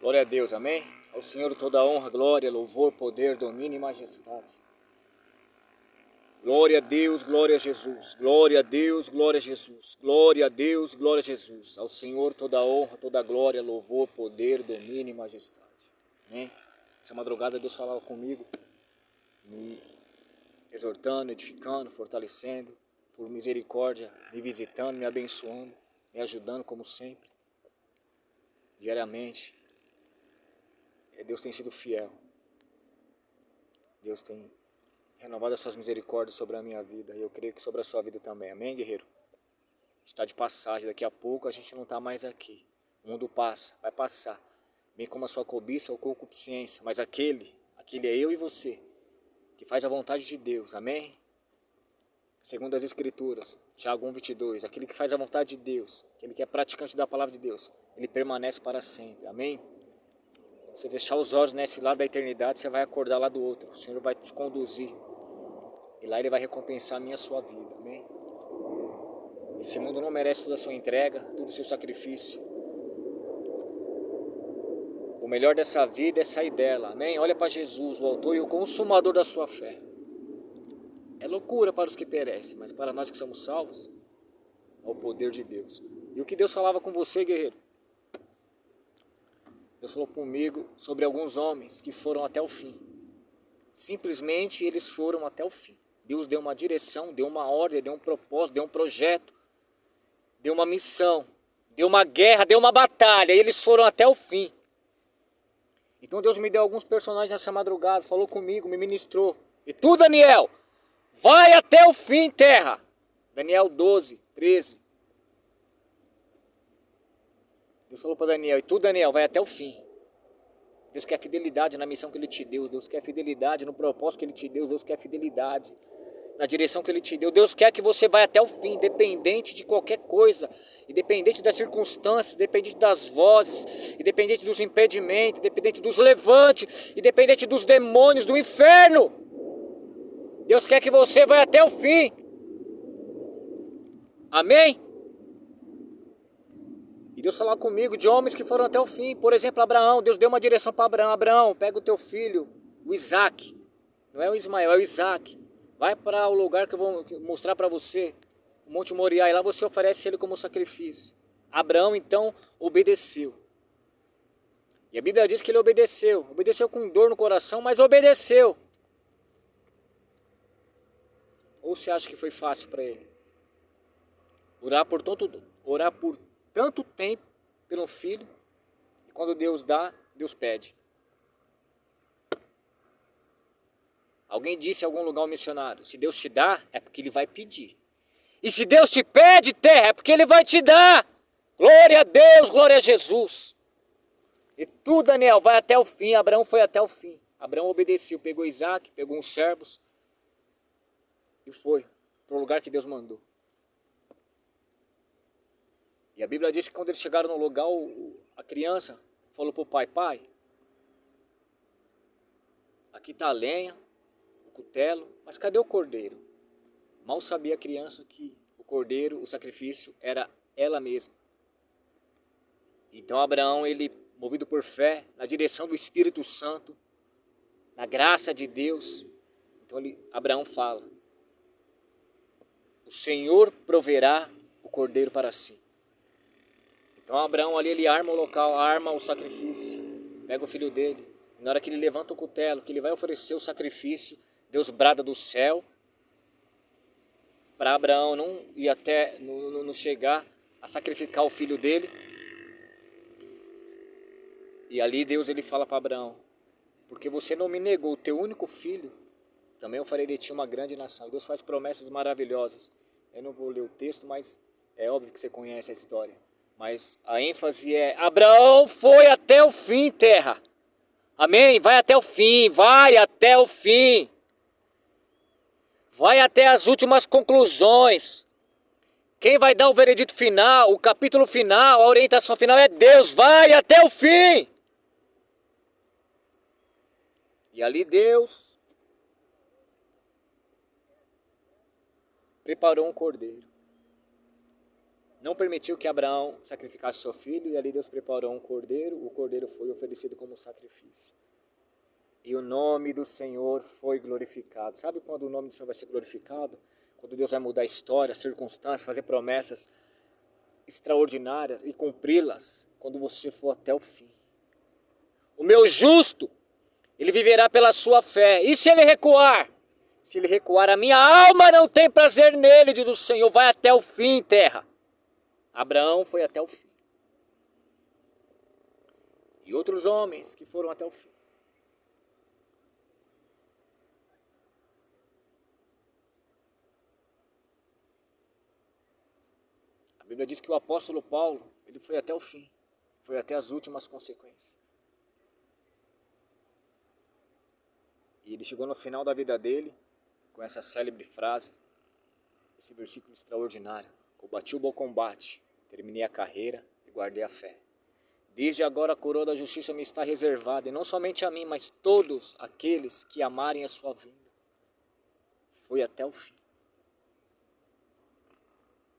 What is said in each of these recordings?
Glória a Deus, amém? Ao Senhor toda honra, glória, louvor, poder, domínio e majestade. Glória a Deus, glória a Jesus. Glória a Deus, glória a Jesus. Glória a Deus, glória a Jesus. Ao Senhor toda honra, toda glória, louvor, poder, domínio e majestade. Amém? Essa madrugada Deus falava comigo, me exortando, edificando, fortalecendo, por misericórdia, me visitando, me abençoando, me ajudando como sempre, diariamente. Deus tem sido fiel. Deus tem renovado as suas misericórdias sobre a minha vida. E eu creio que sobre a sua vida também. Amém, guerreiro? Está de passagem. Daqui a pouco a gente não está mais aqui. O mundo passa, vai passar. Bem como a sua cobiça ou concupiscência. Mas aquele é eu e você, que faz a vontade de Deus. Amém? Segundo as Escrituras, Tiago 1:22. Aquele que faz a vontade de Deus, aquele que é praticante da palavra de Deus, ele permanece para sempre. Amém? Você fechar os olhos nesse lado da eternidade, você vai acordar lá do outro. O Senhor vai te conduzir. E lá Ele vai recompensar a minha e a sua vida. Amém? Esse mundo não merece toda a sua entrega, todo o seu sacrifício. O melhor dessa vida é sair dela. Amém? Olha para Jesus, o autor e o consumador da sua fé. É loucura para os que perecem, mas para nós que somos salvos, é o poder de Deus. E o que Deus falava com você, guerreiro? Deus falou comigo sobre alguns homens que foram até o fim. Simplesmente eles foram até o fim. Deus deu uma direção, deu uma ordem, deu um propósito, deu um projeto, deu uma missão, deu uma guerra, deu uma batalha, e eles foram até o fim. Então Deus me deu alguns personagens nessa madrugada, falou comigo, me ministrou. E tu, Daniel, vai até o fim, terra. Daniel 12:13. Deus falou para Daniel, e tu, Daniel, vai até o fim. Deus quer fidelidade na missão que Ele te deu. Deus quer fidelidade no propósito que Ele te deu. Deus quer fidelidade na direção que Ele te deu. Deus quer que você vá até o fim, independente de qualquer coisa, independente das circunstâncias, independente das vozes, independente dos impedimentos, independente dos levantes, independente dos demônios, do inferno. Deus quer que você vá até o fim. Amém? E Deus falou comigo de homens que foram até o fim. Por exemplo, Abraão. Deus deu uma direção para Abraão. Abraão, pega o teu filho, o Isaac. Não é o Ismael, é o Isaac. Vai para o lugar que eu vou mostrar para você, o Monte Moriá, e lá você oferece ele como sacrifício. Abraão, então, obedeceu. E a Bíblia diz que ele obedeceu. Obedeceu com dor no coração, mas obedeceu. Ou você acha que foi fácil para ele? Orar por tanto tempo pelo filho, e quando Deus dá, Deus pede. Alguém disse em algum lugar ao missionário, se Deus te dá, é porque Ele vai pedir. E se Deus te pede, terra, é porque Ele vai te dar. Glória a Deus, glória a Jesus. E tu, Daniel, vai até o fim. Abraão foi até o fim. Abraão obedeceu, pegou Isaac, pegou uns servos e foi para o lugar que Deus mandou. E a Bíblia diz que quando eles chegaram no lugar, a criança falou para o pai, pai, aqui está a lenha, o cutelo, mas cadê o cordeiro? Mal sabia a criança que o cordeiro, o sacrifício, era ela mesma. Então Abraão, ele, movido por fé, na direção do Espírito Santo, na graça de Deus, então Abraão fala, o Senhor proverá o cordeiro para si. Então Abraão ali, ele arma o local, arma o sacrifício, pega o filho dele. Na hora que ele levanta o cutelo, que ele vai oferecer o sacrifício, Deus brada do céu, para Abraão não ir até, não chegar a sacrificar o filho dele. E ali Deus ele fala para Abraão, porque você não me negou o teu único filho, também eu farei de ti uma grande nação. Deus faz promessas maravilhosas. Eu não vou ler o texto, mas é óbvio que você conhece a história. Mas a ênfase é, Abraão foi até o fim, terra. Amém? Vai até o fim, vai até o fim. Vai até as últimas conclusões. Quem vai dar o veredito final, o capítulo final, a orientação final é Deus. Vai até o fim. E ali Deus preparou um cordeiro. não permitiu que Abraão sacrificasse seu filho, e ali Deus preparou um cordeiro, o cordeiro foi oferecido como sacrifício. E o nome do Senhor foi glorificado. Sabe quando o nome do Senhor vai ser glorificado? Quando Deus vai mudar a história, circunstâncias, fazer promessas extraordinárias e cumpri-las quando você for até o fim. O meu justo, ele viverá pela sua fé. E se ele recuar? Se ele recuar, a minha alma não tem prazer nele, diz o Senhor. Vai até o fim, terra. Abraão foi até o fim. E outros homens que foram até o fim. A Bíblia diz que o apóstolo Paulo, ele foi até o fim. Foi até as últimas consequências. E ele chegou no final da vida dele com essa célebre frase, esse versículo extraordinário. Combati o bom combate, terminei a carreira e guardei a fé. Desde agora a coroa da justiça me está reservada, e não somente a mim, mas todos aqueles que amarem a sua vinda. Foi até o fim.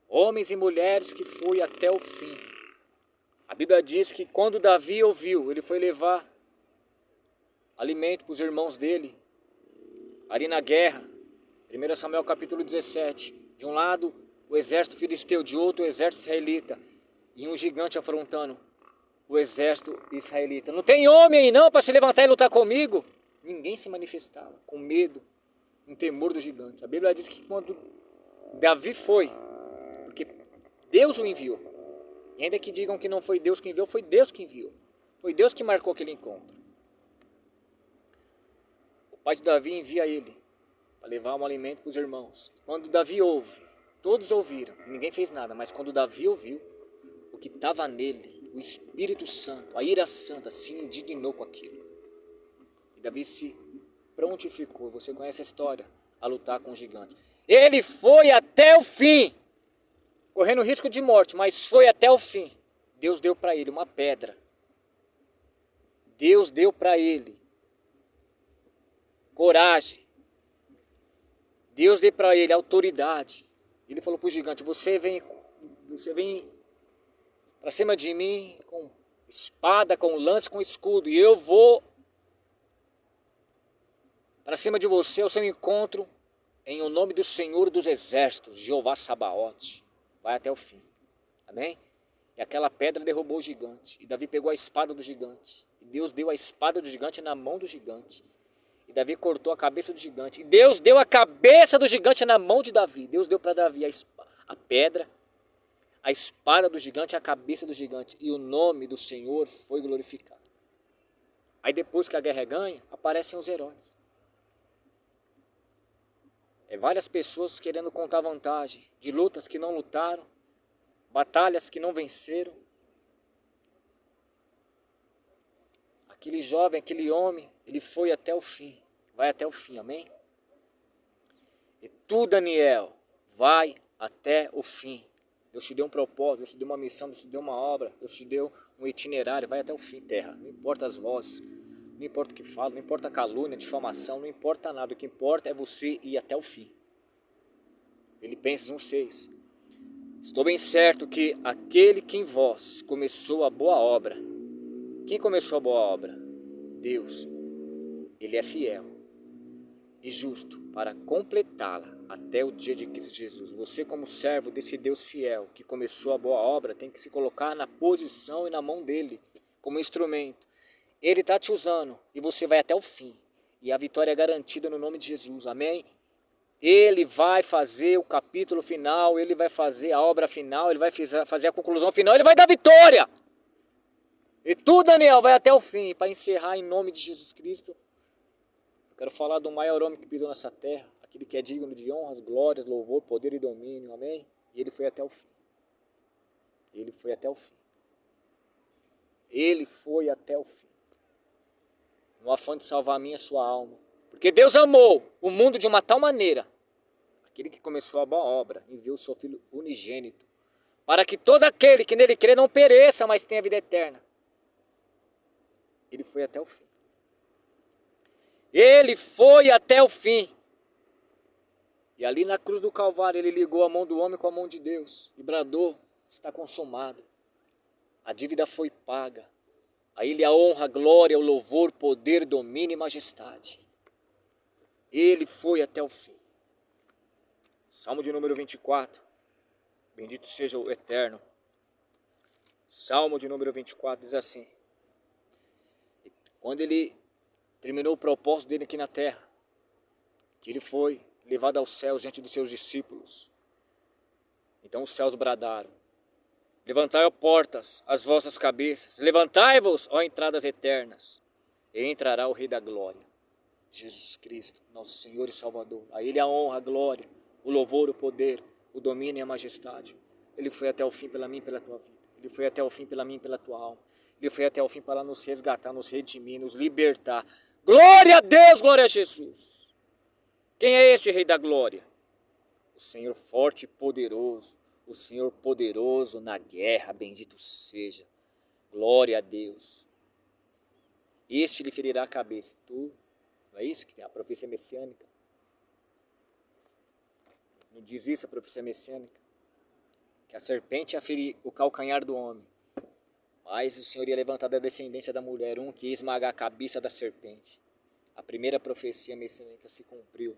Homens e mulheres que foi até o fim. A Bíblia diz que quando Davi ouviu, ele foi levar alimento para os irmãos dele, ali na guerra. 1 Samuel capítulo 17. De um lado o exército filisteu, de outro o exército israelita. E um gigante afrontando o exército israelita. Não tem homem aí não para se levantar e lutar comigo? Ninguém se manifestava, com medo, com temor do gigante. A Bíblia diz que quando Davi foi, porque Deus o enviou. E ainda que digam que não foi Deus que enviou, foi Deus que enviou. Foi Deus que marcou aquele encontro. O pai de Davi envia ele para levar um alimento para os irmãos. Quando Davi ouve, todos ouviram, ninguém fez nada, mas quando Davi ouviu, o que estava nele, o Espírito Santo, a ira santa, se indignou com aquilo. E Davi se prontificou, você conhece a história, a lutar com o gigante. Ele foi até o fim, correndo risco de morte, mas foi até o fim. Deus deu para ele uma pedra. Deus deu para ele coragem. Deus deu para ele autoridade. Ele falou para o gigante, você vem para cima de mim com espada, com lance, com escudo, e eu vou para cima de você, ao seu encontro, em o nome do Senhor dos Exércitos, Jeová Sabaote. Vai até o fim. Amém? E aquela pedra derrubou o gigante. E Davi pegou a espada do gigante. E Deus deu a espada do gigante na mão do gigante. E Davi cortou a cabeça do gigante. E Deus deu a cabeça do gigante na mão de Davi. Deus deu para Davi a pedra, a espada do gigante, a cabeça do gigante. E o nome do Senhor foi glorificado. Aí depois que a guerra é ganha, aparecem os heróis. Várias pessoas querendo contar vantagem de lutas que não lutaram, batalhas que não venceram. Aquele jovem, aquele homem, ele foi até o fim, vai até o fim, amém? E tu, Daniel, vai até o fim. Deus te deu um propósito, Deus te deu uma missão, Deus te deu uma obra, Deus te deu um itinerário, vai até o fim, terra. Não importa as vozes, não importa o que fala, não importa a calúnia, a difamação, não importa nada. O que importa é você ir até o fim. Filipenses 1,6. Estou bem certo que aquele que em vós começou a boa obra. Quem começou a boa obra? Deus. Ele é fiel e justo para completá-la até o dia de Cristo Jesus. Você, como servo desse Deus fiel que começou a boa obra, tem que se colocar na posição e na mão dele como instrumento. Ele está te usando e você vai até o fim. E a vitória é garantida no nome de Jesus. Amém? Ele vai fazer o capítulo final, ele vai fazer a obra final, ele vai fazer a conclusão final, ele vai dar vitória. E tu, Daniel, vai até o fim. Para encerrar, em nome de Jesus Cristo, eu quero falar do maior homem que pisou nessa terra, aquele que é digno de honras, glórias, louvor, poder e domínio. Amém? E ele foi até o fim. Ele foi até o fim. Ele foi até o fim. No afã de salvar a minha e a sua alma. Porque Deus amou o mundo de uma tal maneira, aquele que começou a boa obra, enviou o seu Filho unigênito, para que todo aquele que nele crê não pereça, mas tenha vida eterna. Ele foi até o fim. Ele foi até o fim. E ali na cruz do Calvário ele ligou a mão do homem com a mão de Deus e bradou: está consumado. A dívida foi paga. A Ele a honra, a glória, o louvor, poder, domínio e majestade. Ele foi até o fim. Salmo de número 24. Bendito seja o Eterno. Salmo de número 24 diz assim: quando ele terminou o propósito dele aqui na terra, que ele foi levado aos céus diante dos seus discípulos, então os céus bradaram: levantai, ó portas, as vossas cabeças, levantai-vos, ó entradas eternas, e entrará o Rei da Glória, Jesus Cristo, nosso Senhor e Salvador. A Ele a honra, a glória, o louvor, o poder, o domínio e a majestade. Ele foi até o fim pela mim e pela tua vida. Ele foi até o fim pela mim e pela tua alma. Ele foi até o fim para nos resgatar, nos redimir, nos libertar. Glória a Deus, glória a Jesus. Quem é este Rei da Glória? O Senhor forte e poderoso, o Senhor poderoso na guerra, bendito seja. Glória a Deus. Este lhe ferirá a cabeça. Tu, não é isso que tem a profecia messiânica? Não diz isso a profecia messiânica? Que a serpente ia ferir o calcanhar do homem, mas o Senhor ia levantar da descendência da mulher um que ia esmagar a cabeça da serpente. A primeira profecia messiânica se cumpriu.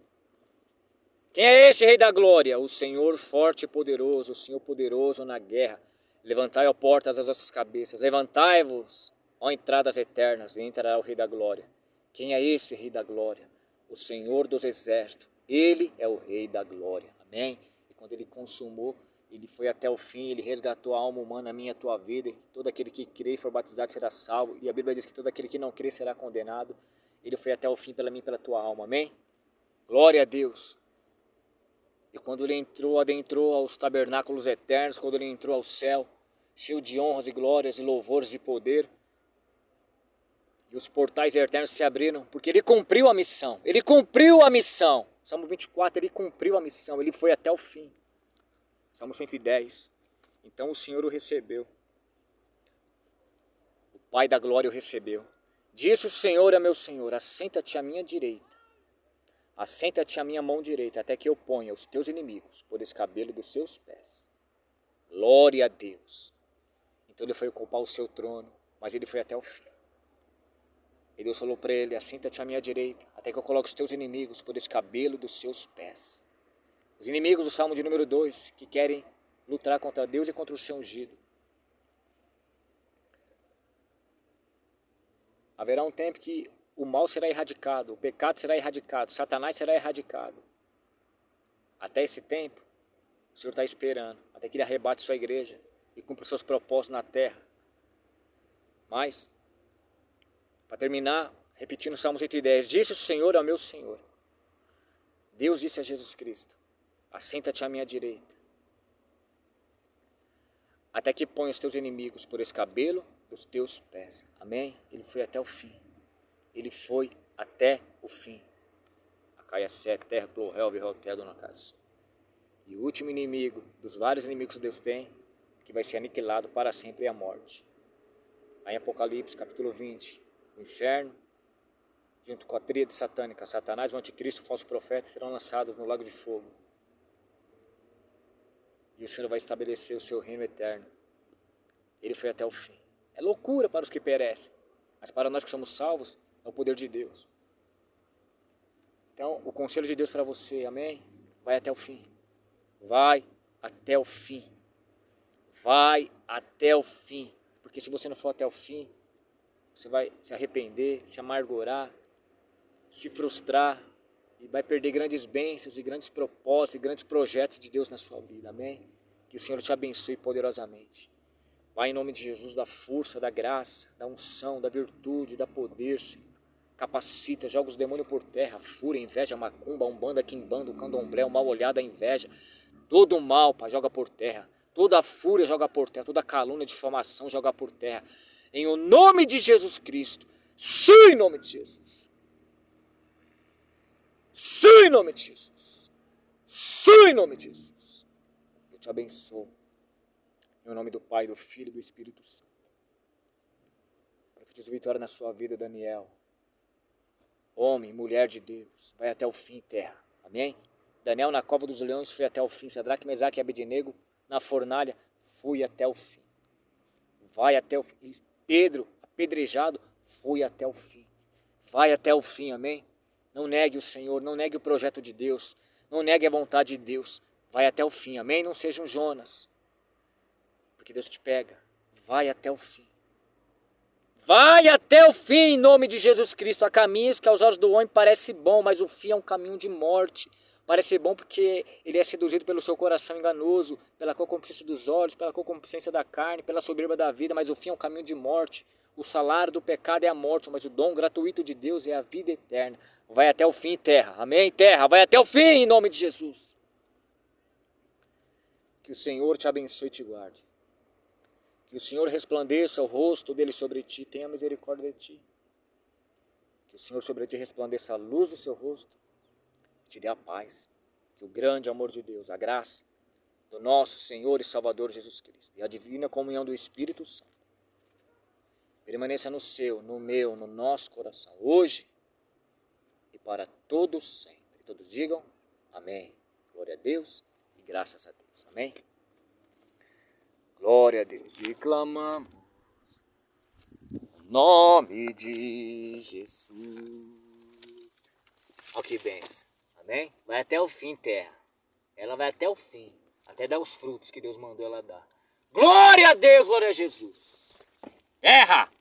Quem é este Rei da Glória? O Senhor forte e poderoso, o Senhor poderoso na guerra. Levantai, ó portas, as vossas cabeças. Levantai-vos, ó entradas eternas, e entrará o Rei da Glória. Quem é esse Rei da Glória? O Senhor dos Exércitos. Ele é o Rei da Glória. Amém? E quando ele consumou, ele foi até o fim, ele resgatou a alma humana, a minha e a tua vida. Todo aquele que crê e for batizado será salvo. E a Bíblia diz que todo aquele que não crê será condenado. Ele foi até o fim pela mim e pela tua alma. Amém? Glória a Deus. E quando ele entrou, adentrou aos tabernáculos eternos, quando ele entrou ao céu, cheio de honras e glórias e louvores e poder, e os portais eternos se abriram, porque ele cumpriu a missão. Ele cumpriu a missão. Salmo 24, ele cumpriu a missão, ele foi até o fim. Salmo 110. Então o Senhor o recebeu. O Pai da glória o recebeu. Disse o Senhor a meu Senhor: assenta-te à minha direita. Assenta-te à minha mão direita, até que eu ponha os teus inimigos por escabelo dos seus pés. Glória a Deus. Então ele foi ocupar o seu trono, mas ele foi até o fim. E Deus falou para ele: assenta-te à minha direita, até que eu coloque os teus inimigos por escabelo dos seus pés. Os inimigos do Salmo de número 2, que querem lutar contra Deus e contra o seu ungido. Haverá um tempo que o mal será erradicado, o pecado será erradicado, Satanás será erradicado. Até esse tempo, o Senhor está esperando, até que ele arrebate sua igreja e cumpra os seus propósitos na terra. Mas, para terminar, repetindo o Salmo 110, disse o Senhor ao meu Senhor. Deus disse a Jesus Cristo: assenta-te à minha direita, até que ponha os teus inimigos por escabelo dos teus pés. Amém? Ele foi até o fim. Ele foi até o fim. Acaia sé, terra, plorel, virrotel, dona casa. E o último inimigo, dos vários inimigos que Deus tem, que vai ser aniquilado para sempre, é a morte. Aí em Apocalipse, capítulo 20, o inferno, junto com a tríade satânica, Satanás, o anticristo, o falso profeta, serão lançados no lago de fogo. E o Senhor vai estabelecer o seu reino eterno. Ele foi até o fim. É loucura para os que perecem, mas para nós que somos salvos, é o poder de Deus. Então, o conselho de Deus para você, amém? Vai até o fim. Vai até o fim. Vai até o fim. Porque se você não for até o fim, você vai se arrepender, se amargurar, se frustrar e vai perder grandes bênçãos e grandes propósitos e grandes projetos de Deus na sua vida, amém? Que o Senhor te abençoe poderosamente. Pai, em nome de Jesus, da força, da graça, da unção, da virtude, da poder, Senhor. Capacita, joga os demônios por terra, fúria, inveja, macumba, umbanda, quimbanda, candomblé, o mal olhado, a inveja. Todo o mal, Pai, joga por terra. Toda a fúria joga por terra, toda a calúnia, difamação joga por terra. Em o nome de Jesus Cristo. Sim, em nome de Jesus. Sim, em nome de Jesus. Sim, em nome de Jesus. Eu te abençoo. Em nome do Pai, do Filho e do Espírito Santo. Profetizo vitória na sua vida, Daniel. Homem, mulher de Deus, vai até o fim, terra. Amém? Daniel na cova dos leões foi até o fim. Sadraque, Mesaque e Abednego na fornalha fui até o fim. Vai até o fim. E Pedro, apedrejado, foi até o fim. Vai até o fim, amém? Não negue o Senhor, não negue o projeto de Deus, não negue a vontade de Deus. Vai até o fim, amém? Não seja um Jonas, porque Deus te pega. Vai até o fim. Vai até o fim, em nome de Jesus Cristo. Há caminhos que aos olhos do homem parece bom, mas o fim é um caminho de morte. Parece bom porque ele é seduzido pelo seu coração enganoso, pela concupiscência dos olhos, pela concupiscência da carne, pela soberba da vida, mas o fim é um caminho de morte. O salário do pecado é a morte, mas o dom gratuito de Deus é a vida eterna. Vai até o fim, terra. Amém, terra? Vai até o fim, em nome de Jesus. Que o Senhor te abençoe e te guarde. Que o Senhor resplandeça o rosto dele sobre ti, tenha misericórdia de ti. Que o Senhor sobre ti resplandeça a luz do seu rosto, te dê a paz. Que o grande amor de Deus, a graça do nosso Senhor e Salvador Jesus Cristo e a divina comunhão do Espírito Santo permaneça no seu, no meu, no nosso coração, hoje e para todos sempre. Todos digam amém. Glória a Deus e graças a Deus. Amém. Glória a Deus, e clamamos o nome de Jesus. Olha que bênção, amém? Vai até o fim, terra. Ela vai até o fim, até dar os frutos que Deus mandou ela dar. Glória a Deus, glória a Jesus. Terra!